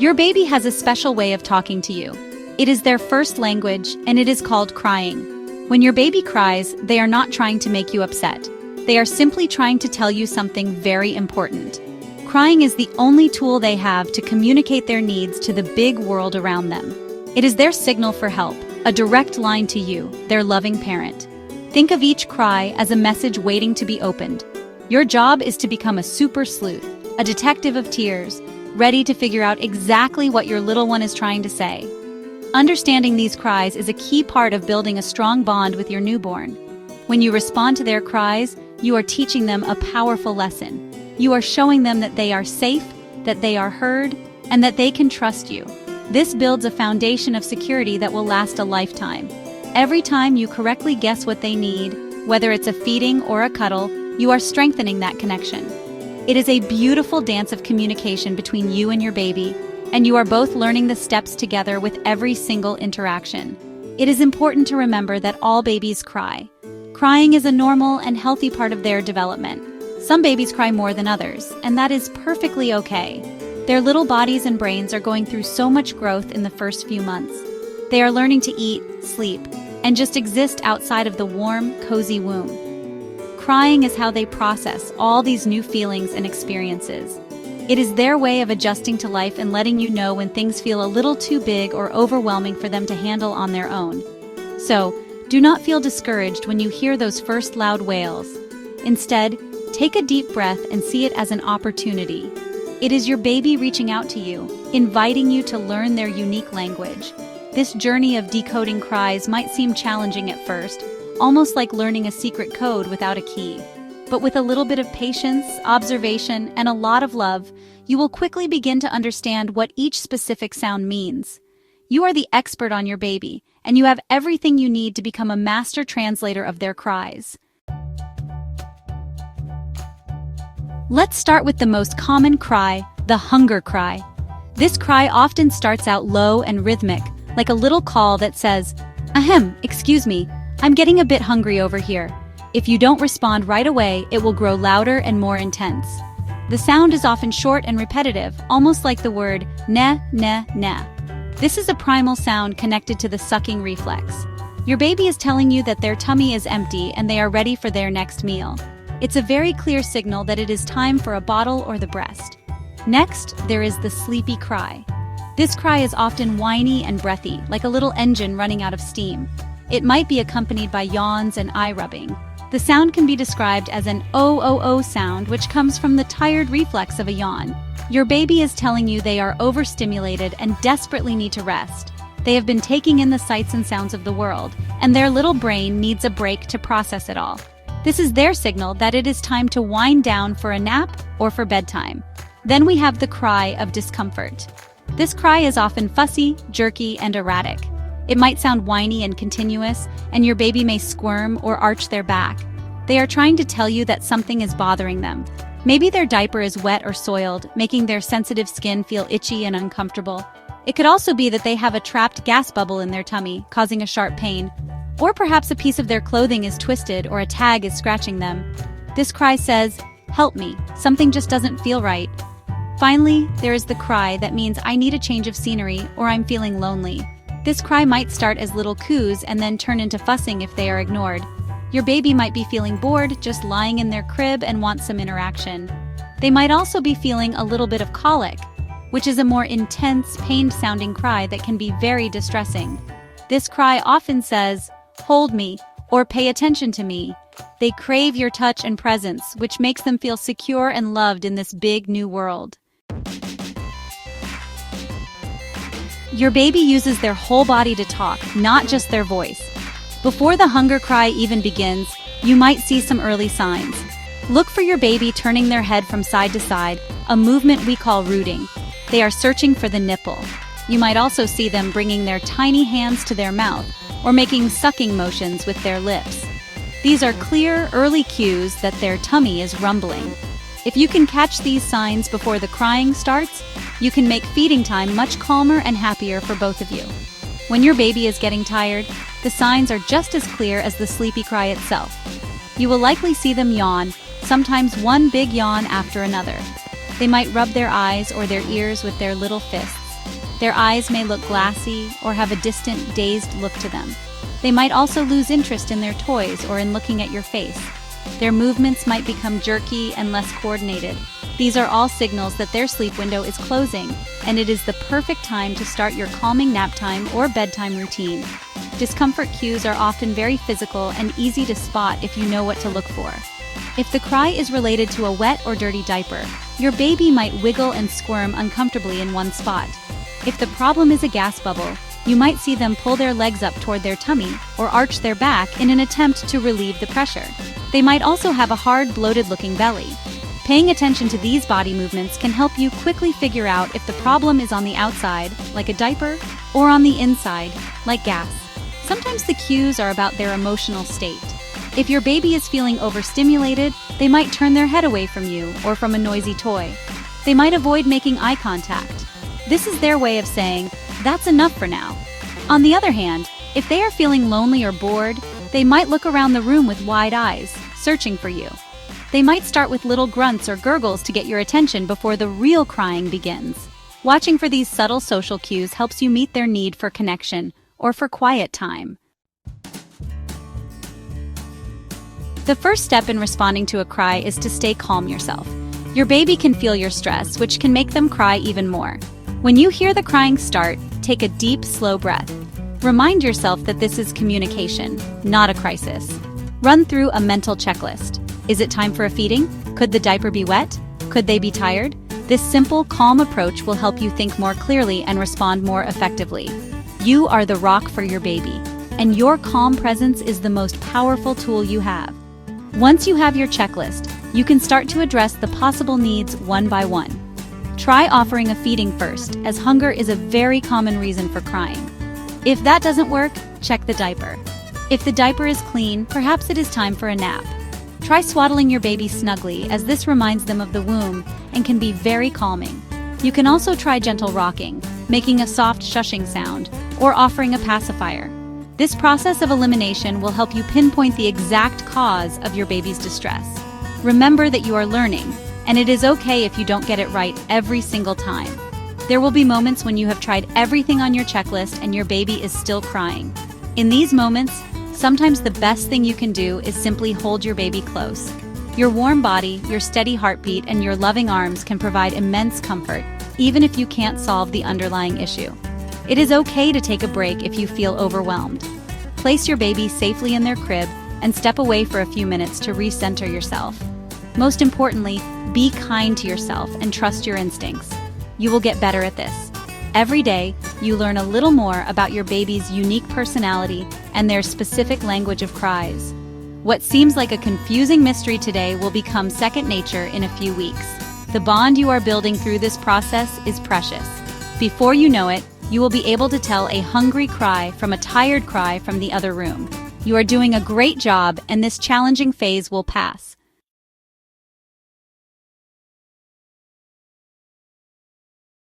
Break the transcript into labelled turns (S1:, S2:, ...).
S1: Your baby has a special way of talking to you. It is their first language, and it is called crying. When your baby cries, they are not trying to make you upset. They are simply trying to tell you something very important. Crying is the only tool they have to communicate their needs to the big world around them. It is their signal for help, a direct line to you, their loving parent. Think of each cry as a message waiting to be opened. Your job is to become a super sleuth, a detective of tears, ready to figure out exactly what your little one is trying to say. Understanding these cries is a key part of building a strong bond with your newborn. When you respond to their cries, you are teaching them a powerful lesson. You are showing them that they are safe, that they are heard, and that they can trust you. This builds a foundation of security that will last a lifetime. Every time you correctly guess what they need, whether it's a feeding or a cuddle, you are strengthening that connection. It is a beautiful dance of communication between you and your baby, and you are both learning the steps together with every single interaction. It is important to remember that all babies cry. Crying is a normal and healthy part of their development. Some babies cry more than others, and that is perfectly okay. Their little bodies and brains are going through so much growth in the first few months. They are learning to eat, sleep, and just exist outside of the warm, cozy womb. Crying is how they process all these new feelings and experiences. It is their way of adjusting to life and letting you know when things feel a little too big or overwhelming for them to handle on their own. So, do not feel discouraged when you hear those first loud wails. Instead, take a deep breath and see it as an opportunity. It is your baby reaching out to you, inviting you to learn their unique language. This journey of decoding cries might seem challenging at first, almost like learning a secret code without a key. But with a little bit of patience, observation, and a lot of love, you will quickly begin to understand what each specific sound means. You are the expert on your baby, and you have everything you need to become a master translator of their cries. Let's start with the most common cry, the hunger cry. This cry often starts out low and rhythmic, like a little call that says, "Ahem, excuse me, I'm getting a bit hungry over here." If you don't respond right away, it will grow louder and more intense. The sound is often short and repetitive, almost like the word "ne, ne, ne." This is a primal sound connected to the sucking reflex. Your baby is telling you that their tummy is empty and they are ready for their next meal. It's a very clear signal that it is time for a bottle or the breast. Next, there is the sleepy cry. This cry is often whiny and breathy, like a little engine running out of steam. It might be accompanied by yawns and eye rubbing. The sound can be described as an "oh-oh-oh" sound, which comes from the tired reflex of a yawn. Your baby is telling you they are overstimulated and desperately need to rest. They have been taking in the sights and sounds of the world, and their little brain needs a break to process it all. This is their signal that it is time to wind down for a nap or for bedtime. Then we have the cry of discomfort. This cry is often fussy, jerky, and erratic. It might sound whiny and continuous, and your baby may squirm or arch their back. They are trying to tell you that something is bothering them. Maybe their diaper is wet or soiled, making their sensitive skin feel itchy and uncomfortable. It could also be that they have a trapped gas bubble in their tummy, causing a sharp pain. Or perhaps a piece of their clothing is twisted or a tag is scratching them. This cry says, "Help me, something just doesn't feel right." Finally, there is the cry that means "I need a change of scenery" or "I'm feeling lonely." This cry might start as little coos and then turn into fussing if they are ignored. Your baby might be feeling bored, just lying in their crib and wants some interaction. They might also be feeling a little bit of colic, which is a more intense, pained-sounding cry that can be very distressing. This cry often says, "Hold me," or "Pay attention to me." They crave your touch and presence, which makes them feel secure and loved in this big new world. Your baby uses their whole body to talk, not just their voice. Before the hunger cry even begins, you might see some early signs. Look for your baby turning their head from side to side, a movement we call rooting. They are searching for the nipple. You might also see them bringing their tiny hands to their mouth, or making sucking motions with their lips. These are clear, early cues that their tummy is rumbling. If you can catch these signs before the crying starts, you can make feeding time much calmer and happier for both of you. When your baby is getting tired, the signs are just as clear as the sleepy cry itself. You will likely see them yawn, sometimes one big yawn after another. They might rub their eyes or their ears with their little fists. Their eyes may look glassy or have a distant, dazed look to them. They might also lose interest in their toys or in looking at your face. Their movements might become jerky and less coordinated. These are all signals that their sleep window is closing, and it is the perfect time to start your calming nap time or bedtime routine. Discomfort cues are often very physical and easy to spot if you know what to look for. If the cry is related to a wet or dirty diaper, your baby might wiggle and squirm uncomfortably in one spot. If the problem is a gas bubble, you might see them pull their legs up toward their tummy or arch their back in an attempt to relieve the pressure. They might also have a hard, bloated-looking belly. Paying attention to these body movements can help you quickly figure out if the problem is on the outside, like a diaper, or on the inside, like gas. Sometimes the cues are about their emotional state. If your baby is feeling overstimulated, they might turn their head away from you or from a noisy toy. They might avoid making eye contact. This is their way of saying, "That's enough for now." On the other hand, if they are feeling lonely or bored, they might look around the room with wide eyes, searching for you. They might start with little grunts or gurgles to get your attention before the real crying begins. Watching for these subtle social cues helps you meet their need for connection or for quiet time. The first step in responding to a cry is to stay calm yourself. Your baby can feel your stress, which can make them cry even more. When you hear the crying start, take a deep, slow breath. Remind yourself that this is communication, not a crisis. Run through a mental checklist. Is it time for a feeding? Could the diaper be wet? Could they be tired? This simple, calm approach will help you think more clearly and respond more effectively. You are the rock for your baby, and your calm presence is the most powerful tool you have. Once you have your checklist, you can start to address the possible needs one by one. Try offering a feeding first, as hunger is a very common reason for crying. If that doesn't work, check the diaper. If the diaper is clean, perhaps it is time for a nap. Try swaddling your baby snugly, as this reminds them of the womb and can be very calming. You can also try gentle rocking, making a soft shushing sound, or offering a pacifier. This process of elimination will help you pinpoint the exact cause of your baby's distress. Remember that you are learning, and it is okay if you don't get it right every single time. There will be moments when you have tried everything on your checklist and your baby is still crying. In these moments, sometimes the best thing you can do is simply hold your baby close. Your warm body, your steady heartbeat, and your loving arms can provide immense comfort, even if you can't solve the underlying issue. It is okay to take a break if you feel overwhelmed. Place your baby safely in their crib and step away for a few minutes to recenter yourself. Most importantly, be kind to yourself and trust your instincts. You will get better at this. Every day, you learn a little more about your baby's unique personality and their specific language of cries. What seems like a confusing mystery today will become second nature in a few weeks. The bond you are building through this process is precious. Before you know it, you will be able to tell a hungry cry from a tired cry from the other room. You are doing a great job, and this challenging phase will pass.